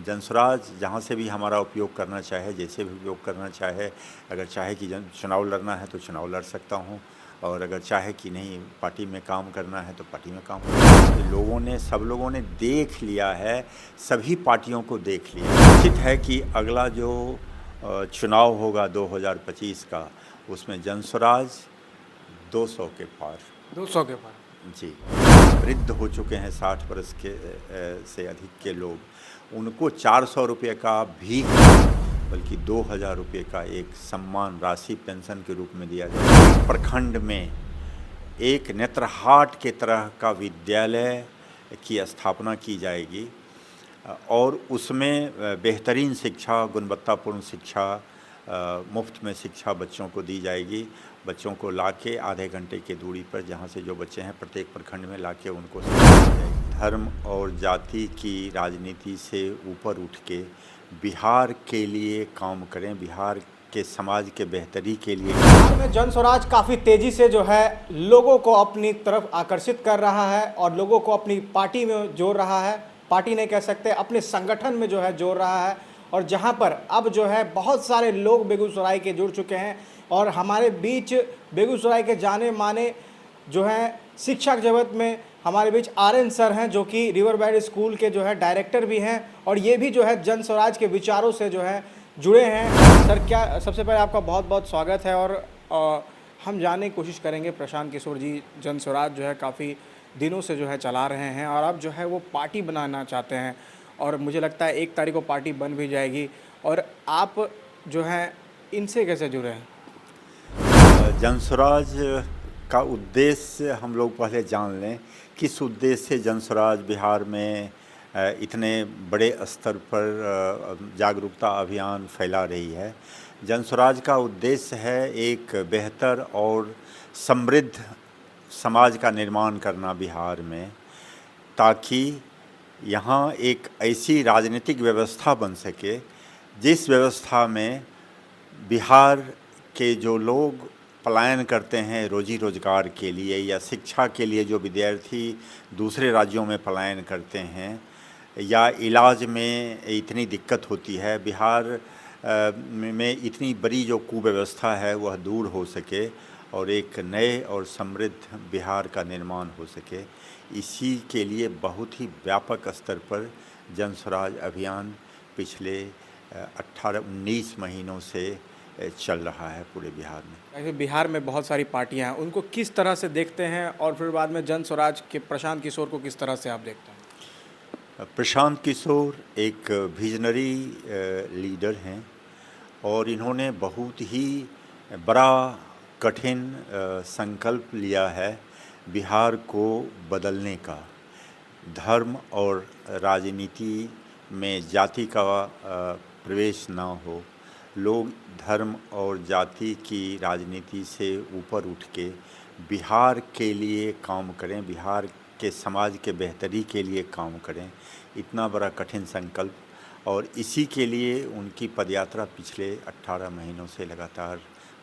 जनसुराज जहाँ से भी हमारा उपयोग करना चाहे, जैसे भी उपयोग करना चाहे, अगर चाहे कि चुनाव लड़ना है तो चुनाव लड़ सकता हूँ, और अगर चाहे कि नहीं पार्टी में काम करना है तो पार्टी में काम सब लोगों ने देख लिया है, सभी पार्टियों को देख लिया। निश्चित है कि अगला जो चुनाव होगा 2025 का, उसमें जनसुराज 200 के पार। 200 के पार जी, वृद्ध हो चुके हैं 60 वर्ष के से अधिक के लोग, उनको 400 रुपये का भी बल्कि 2000 रुपये का एक सम्मान राशि पेंशन के रूप में दिया जाए। प्रखंड में एक नेत्रहाट के तरह का विद्यालय की स्थापना की जाएगी और उसमें बेहतरीन शिक्षा, गुणवत्तापूर्ण शिक्षा, मुफ्त में शिक्षा बच्चों को दी जाएगी। बच्चों को लाके आधे घंटे की दूरी पर जहाँ से जो बच्चे हैं प्रत्येक प्रखंड में लाके उनको शिक्षा दी जाएगी। धर्म और जाति की राजनीति से ऊपर उठ के बिहार के लिए काम करें, बिहार के समाज के बेहतरी के लिए। बिहार में जनसुराज काफ़ी तेज़ी से जो है लोगों को अपनी तरफ आकर्षित कर रहा है और लोगों को अपनी पार्टी में जोड़ रहा है। पार्टी नहीं कह सकते, अपने संगठन में जो है जोड़ रहा है। और जहां पर अब जो है बहुत सारे लोग बेगूसराय के जुड़ चुके हैं और हमारे बीच बेगूसराय के जाने माने जो है शिक्षा जगत में हमारे बीच आर्यन सर हैं, जो कि रिवरबैड स्कूल के जो है डायरेक्टर भी हैं और ये भी जो है जनसुराज के विचारों से जो है जुड़े हैं। सर, क्या सबसे पहले आपका बहुत बहुत स्वागत है। और हम जानने की कोशिश करेंगे, प्रशांत किशोर जी जनसुराज जो है काफ़ी दिनों से जो है चला रहे हैं और अब जो है वो पार्टी बनाना चाहते हैं और मुझे लगता है 1 तारीख को पार्टी बन भी जाएगी। और आप जो हैं इनसे कैसे जुड़े हैं? जनसुराज का उद्देश्य हम लोग पहले जान लें, किस उद्देश्य से जनसुराज बिहार में इतने बड़े स्तर पर जागरूकता अभियान फैला रही है। जनसुराज का उद्देश्य है एक बेहतर और समृद्ध समाज का निर्माण करना बिहार में, ताकि यहाँ एक ऐसी राजनीतिक व्यवस्था बन सके जिस व्यवस्था में बिहार के जो लोग पलायन करते हैं रोजी रोजगार के लिए या शिक्षा के लिए, जो विद्यार्थी दूसरे राज्यों में पलायन करते हैं या इलाज में इतनी दिक्कत होती है, बिहार में इतनी बड़ी जो कुव्यवस्था है वह दूर हो सके और एक नए और समृद्ध बिहार का निर्माण हो सके। इसी के लिए बहुत ही व्यापक स्तर पर जनसुराज अभियान पिछले 18-19 महीनों से चल रहा है पूरे बिहार में। ऐसे बिहार में बहुत सारी पार्टियां हैं, उनको किस तरह से देखते हैं और फिर बाद में जनसुराज के प्रशांत किशोर को किस तरह से आप देखते हैं? प्रशांत किशोर एक विजनरी लीडर हैं और इन्होंने बहुत ही बड़ा कठिन संकल्प लिया है बिहार को बदलने का। धर्म और राजनीति में जाति का प्रवेश ना हो, लोग धर्म और जाति की राजनीति से ऊपर उठ के बिहार के लिए काम करें, बिहार के समाज के बेहतरी के लिए काम करें। इतना बड़ा कठिन संकल्प, और इसी के लिए उनकी पदयात्रा पिछले 18 महीनों से लगातार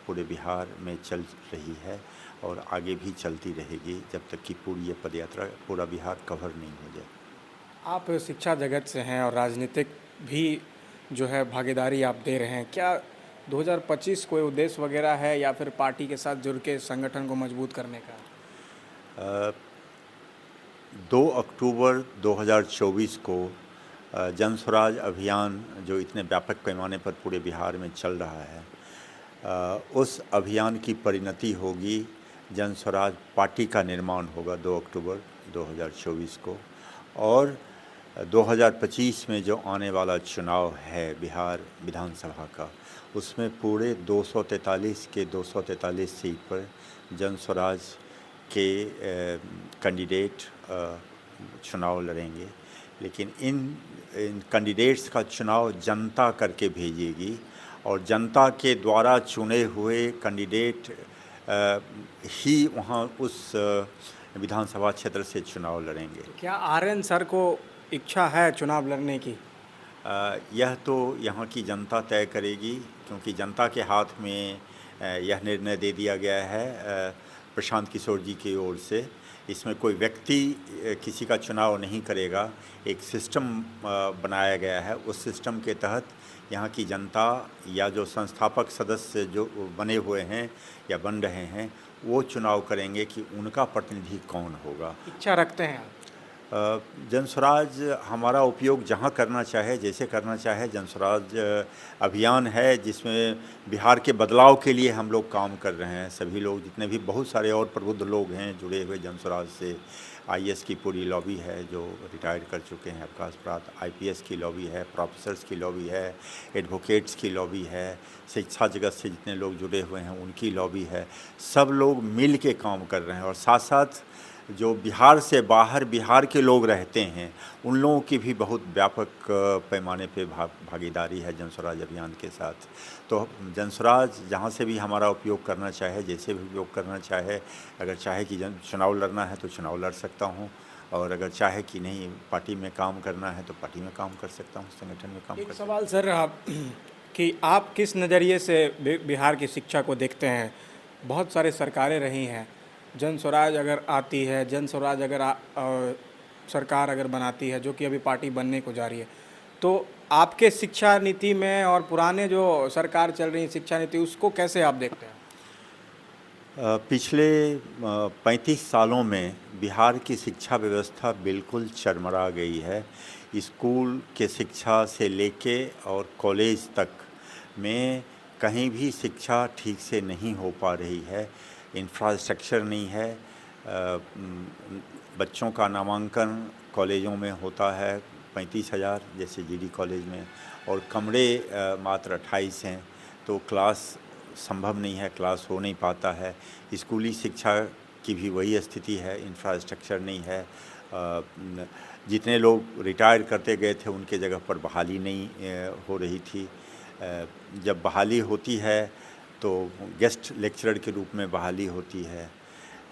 पूरे बिहार में चल रही है और आगे भी चलती रहेगी जब तक कि पूरी ये पदयात्रा पूरा बिहार कवर नहीं हो जाए। आप शिक्षा जगत से हैं और राजनीतिक भी जो है भागीदारी आप दे रहे हैं। क्या 2025 कोई उद्देश्य वगैरह है या फिर पार्टी के साथ जुड़ के संगठन को मजबूत करने का? 2 अक्टूबर 2024 को जनसुराज अभियान जो इतने व्यापक पैमाने पर पूरे बिहार में चल रहा है, उस अभियान की परिणति होगी, जनसुराज पार्टी का निर्माण होगा 2 अक्टूबर 2024 को। और 2025 में जो आने वाला चुनाव है बिहार विधानसभा का, उसमें पूरे 243 के 243 सीट पर जनसुराज के कैंडिडेट चुनाव लड़ेंगे। लेकिन इन कैंडिडेट्स का चुनाव जनता करके भेजेगी और जनता के द्वारा चुने हुए कैंडिडेट ही वहाँ उस विधानसभा क्षेत्र से चुनाव लड़ेंगे। क्या आर्यन सर को इच्छा है चुनाव लड़ने की? यह तो यहाँ की जनता तय करेगी, क्योंकि जनता के हाथ में यह निर्णय दे दिया गया है प्रशांत किशोर जी की ओर से इसमें कोई व्यक्ति किसी का चुनाव नहीं करेगा, एक सिस्टम बनाया गया है। उस सिस्टम के तहत यहाँ की जनता या जो संस्थापक सदस्य जो बने हुए हैं या बन रहे हैं, वो चुनाव करेंगे कि उनका प्रतिनिधि कौन होगा। इच्छा रखते हैं आप? जनस्वराज हमारा उपयोग जहाँ करना चाहे, जैसे करना चाहे। जनस्वराज अभियान है जिसमें बिहार के बदलाव के लिए हम लोग काम कर रहे हैं। सभी लोग, जितने भी बहुत सारे और प्रबुद्ध लोग हैं जुड़े हुए जनस्वराज से। आईएएस की पूरी लॉबी है जो रिटायर कर चुके हैं अवकाश प्राप्त, आईपीएस की लॉबी है, प्रोफेसर्स की लॉबी है, एडवोकेट्स की लॉबी है, शिक्षा जगत से जितने लोग जुड़े हुए हैं उनकी लॉबी है। सब लोग मिल के काम कर रहे हैं और साथ साथ जो बिहार से बाहर बिहार के लोग रहते हैं उन लोगों की भी बहुत व्यापक पैमाने पे भागीदारी है जनस्वराज अभियान के साथ। तो जनस्वराज जहाँ से भी हमारा उपयोग करना चाहे, जैसे भी उपयोग करना चाहे, अगर चाहे कि चुनाव लड़ना है तो चुनाव लड़ सकता हूँ, और अगर चाहे कि नहीं पार्टी में काम करना है तो पार्टी में काम कर सकता हूँ, संगठन में काम कर एक सकता हूँ। सवाल सर, आप कि आप किस नज़रिए से बिहार की शिक्षा को देखते हैं? बहुत सारे सरकारें रही हैं, जनस्वराज अगर आती है, जनस्वराज अगर सरकार अगर बनाती है, जो कि अभी पार्टी बनने को जा रही है, तो आपके शिक्षा नीति में और पुराने जो सरकार चल रही है शिक्षा नीति, उसको कैसे आप देखते हैं? पिछले 35 सालों में बिहार की शिक्षा व्यवस्था बिल्कुल चरमरा गई है। स्कूल के शिक्षा से लेके और कॉलेज तक में कहीं भी शिक्षा ठीक से नहीं हो पा रही है। इंफ्रास्ट्रक्चर नहीं है। बच्चों का नामांकन कॉलेजों में होता है 35,000 जैसे जीडी कॉलेज में, और कमरे मात्र 28 हैं, तो क्लास संभव नहीं है, क्लास हो नहीं पाता है। स्कूली शिक्षा की भी वही स्थिति है, इंफ्रास्ट्रक्चर नहीं है। जितने लोग रिटायर करते गए थे उनके जगह पर बहाली नहीं हो रही थी। जब बहाली होती है तो गेस्ट लेक्चरर के रूप में बहाली होती है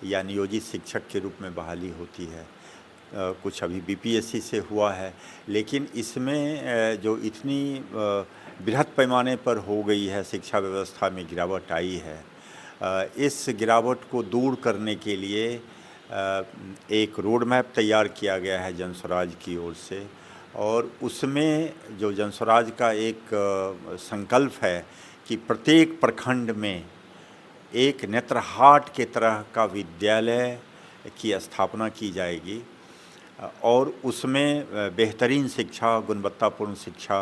या नियोजित शिक्षक के रूप में बहाली होती है। कुछ अभी बीपीएससी से हुआ है, लेकिन इसमें जो इतनी बृहद पैमाने पर हो गई है, शिक्षा व्यवस्था में गिरावट आई है। इस गिरावट को दूर करने के लिए एक रोड मैप तैयार किया गया है जनस्वराज की ओर से, और उसमें जो जनस्वराज का एक संकल्प है कि प्रत्येक प्रखंड में एक नेत्रहाट के तरह का विद्यालय की स्थापना की जाएगी, और उसमें बेहतरीन शिक्षा, गुणवत्तापूर्ण शिक्षा,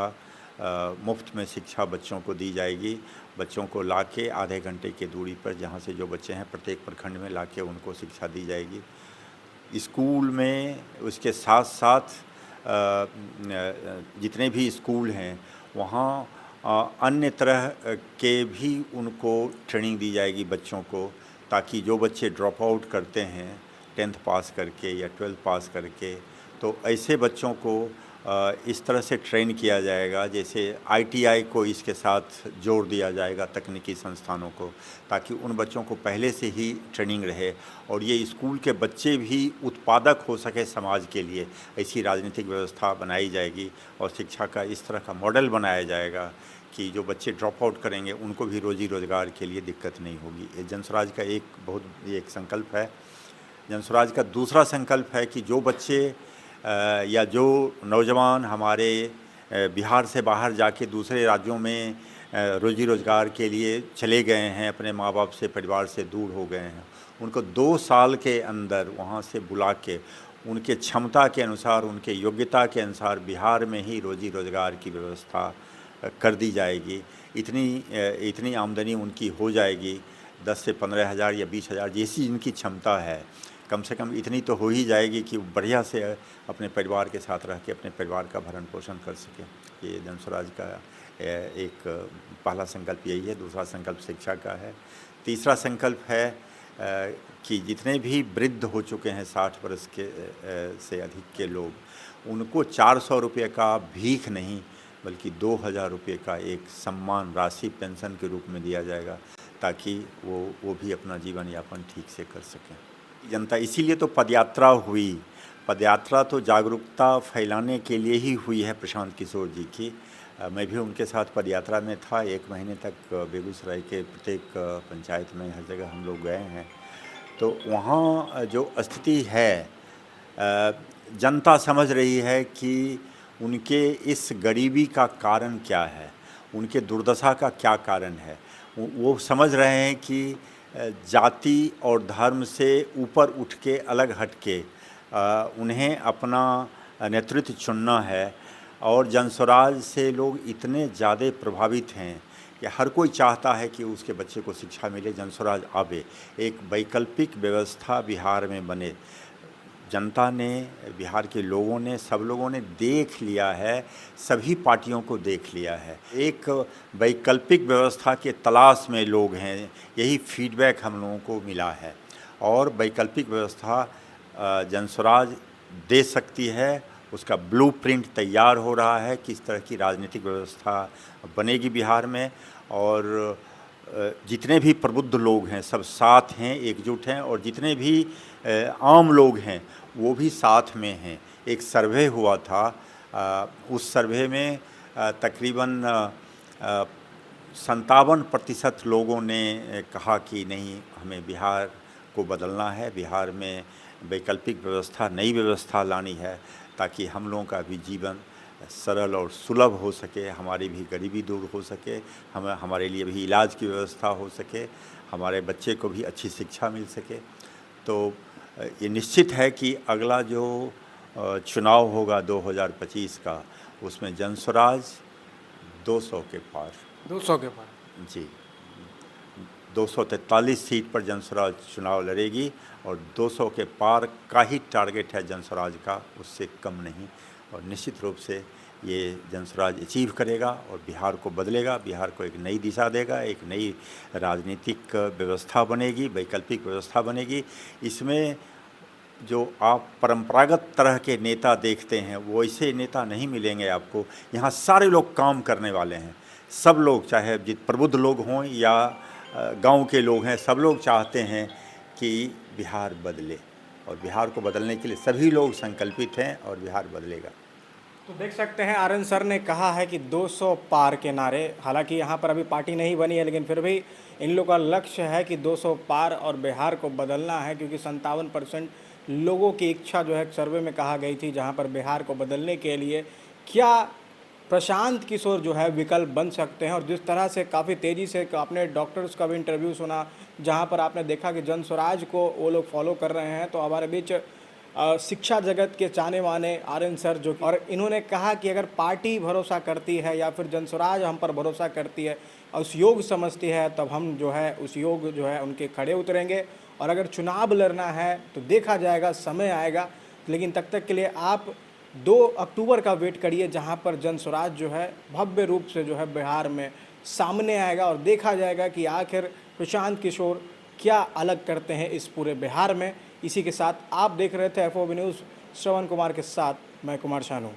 मुफ्त में शिक्षा बच्चों को दी जाएगी। बच्चों को लाके आधे घंटे की दूरी पर जहाँ से जो बच्चे हैं प्रत्येक प्रखंड में लाके उनको शिक्षा दी जाएगी। स्कूल में उसके साथ साथ जितने भी स्कूल हैं वहाँ अन्य तरह के भी उनको ट्रेनिंग दी जाएगी बच्चों को, ताकि जो बच्चे ड्रॉप आउट करते हैं 10th पास करके या 12th पास करके, तो ऐसे बच्चों को इस तरह से ट्रेन किया जाएगा जैसे आईटीआई को इसके साथ जोड़ दिया जाएगा, तकनीकी संस्थानों को, ताकि उन बच्चों को पहले से ही ट्रेनिंग रहे और ये स्कूल के बच्चे भी उत्पादक हो सके समाज के लिए। ऐसी राजनीतिक व्यवस्था बनाई जाएगी और शिक्षा का इस तरह का मॉडल बनाया जाएगा कि जो बच्चे ड्रॉप आउट करेंगे उनको भी रोजी रोज़गार के लिए दिक्कत नहीं होगी। ये जनस्वराज का एक संकल्प है। जनस्वराज का दूसरा संकल्प है कि जो बच्चे या जो नौजवान हमारे बिहार से बाहर जाके दूसरे राज्यों में रोजी रोज़गार के लिए चले गए हैं, अपने माँ बाप से, परिवार से दूर हो गए हैं, उनको 2 साल के अंदर वहाँ से बुला के उनके क्षमता के अनुसार, उनके योग्यता के अनुसार बिहार में ही रोजी रोज़गार की व्यवस्था कर दी जाएगी। इतनी आमदनी उनकी हो जाएगी, 10 से 15 हज़ार या 20 हज़ार जैसी इनकी क्षमता है, कम से कम इतनी तो हो ही जाएगी कि बढ़िया से अपने परिवार के साथ रह के अपने परिवार का भरण पोषण कर सकें। ये जनस्वराज का एक पहला संकल्प यही है। दूसरा संकल्प शिक्षा का है। तीसरा संकल्प है कि जितने भी वृद्ध हो चुके हैं 60 वर्ष के से अधिक के लोग, उनको 400 रुपये का भीख नहीं बल्कि 2,000 रुपये का एक सम्मान राशि पेंशन के रूप में दिया जाएगा, ताकि वो भी अपना जीवन यापन ठीक से कर सकें। जनता इसीलिए तो पदयात्रा हुई। पदयात्रा तो जागरूकता फैलाने के लिए ही हुई है प्रशांत किशोर जी की। मैं भी उनके साथ पदयात्रा में था। 1 महीने तक बेगूसराय के प्रत्येक पंचायत में हर जगह हम लोग गए हैं। तो वहाँ जो स्थिति है, जनता समझ रही है कि उनके इस गरीबी का कारण क्या है, उनके दुर्दशा का क्या कारण है। वो समझ रहे हैं कि जाति और धर्म से ऊपर उठ के, अलग हट के उन्हें अपना नेतृत्व चुनना है। और जनस्वराज से लोग इतने ज़्यादा प्रभावित हैं कि हर कोई चाहता है कि उसके बच्चे को शिक्षा मिले, जनस्वराज आवे, एक वैकल्पिक व्यवस्था बिहार में बने। जनता ने, बिहार के लोगों ने, सब लोगों ने देख लिया है, सभी पार्टियों को देख लिया है। एक वैकल्पिक व्यवस्था के तलाश में लोग हैं, यही फीडबैक हम लोगों को मिला है। और वैकल्पिक व्यवस्था जनस्वराज दे सकती है, उसका ब्लूप्रिंट तैयार हो रहा है, किस तरह की राजनीतिक व्यवस्था बनेगी बिहार में। और जितने भी प्रबुद्ध लोग हैं सब साथ हैं, एकजुट हैं, और जितने भी आम लोग हैं वो भी साथ में हैं। एक सर्वे हुआ था, उस सर्वे में तकरीबन 57% लोगों ने कहा कि नहीं, हमें बिहार को बदलना है, बिहार में वैकल्पिक व्यवस्था, नई व्यवस्था लानी है, ताकि हम लोगों का भी जीवन सरल और सुलभ हो सके, हमारी भी गरीबी दूर हो सके, हमारे लिए भी इलाज की व्यवस्था हो सके, हमारे बच्चे को भी अच्छी शिक्षा मिल सके। तो ये निश्चित है कि अगला जो चुनाव होगा 2025 का, उसमें जनस्वराज 200 के पार, 200 के पार जी, 243 सीट पर जनस्वराज चुनाव लड़ेगी। और 200 के पार का ही टारगेट है जनस्वराज का, उससे कम नहीं। और निश्चित रूप से ये जनस्वराज अचीव करेगा और बिहार को बदलेगा, बिहार को एक नई दिशा देगा, एक नई राजनीतिक व्यवस्था बनेगी, वैकल्पिक व्यवस्था बनेगी। इसमें जो आप परंपरागत तरह के नेता देखते हैं, वो ऐसे नेता नहीं मिलेंगे आपको। यहाँ सारे लोग काम करने वाले हैं, सब लोग, चाहे प्रबुद्ध लोग हों या गांव के लोग हैं, सब लोग चाहते हैं कि बिहार बदले। और बिहार को बदलने के लिए सभी लोग संकल्पित हैं और बिहार बदलेगा। तो देख सकते हैं आर्यन सर ने कहा है कि 200 पार के नारे, हालांकि यहाँ पर अभी पार्टी नहीं बनी है, लेकिन फिर भी इन लोगों का लक्ष्य है कि 200 पार और बिहार को बदलना है, क्योंकि 57% लोगों की इच्छा जो है सर्वे में कहा गई थी, जहाँ पर बिहार को बदलने के लिए क्या प्रशांत किशोर जो है विकल्प बन सकते हैं। और जिस तरह से काफ़ी तेज़ी से आपने डॉक्टर्स का भी इंटरव्यू सुना, जहां पर आपने देखा कि जनस्वराज को वो लोग फॉलो कर रहे हैं। तो हमारे बीच शिक्षा जगत के जाने माने आर्यन सर जो, और इन्होंने कहा कि अगर पार्टी भरोसा करती है या फिर जनस्वराज हम पर भरोसा करती है और उस योग समझती है, तब हम जो है उस योग जो है उनके खड़े उतरेंगे। और अगर चुनाव लड़ना है तो देखा जाएगा, समय आएगा। लेकिन तब तक के लिए आप 2 अक्टूबर का वेट करिए, जहां पर जनस्वराज जो है भव्य रूप से जो है बिहार में सामने आएगा और देखा जाएगा कि आखिर प्रशांत किशोर क्या अलग करते हैं इस पूरे बिहार में। इसी के साथ आप देख रहे थे FOB न्यूज़, श्रवण कुमार के साथ मैं कुमार शानू।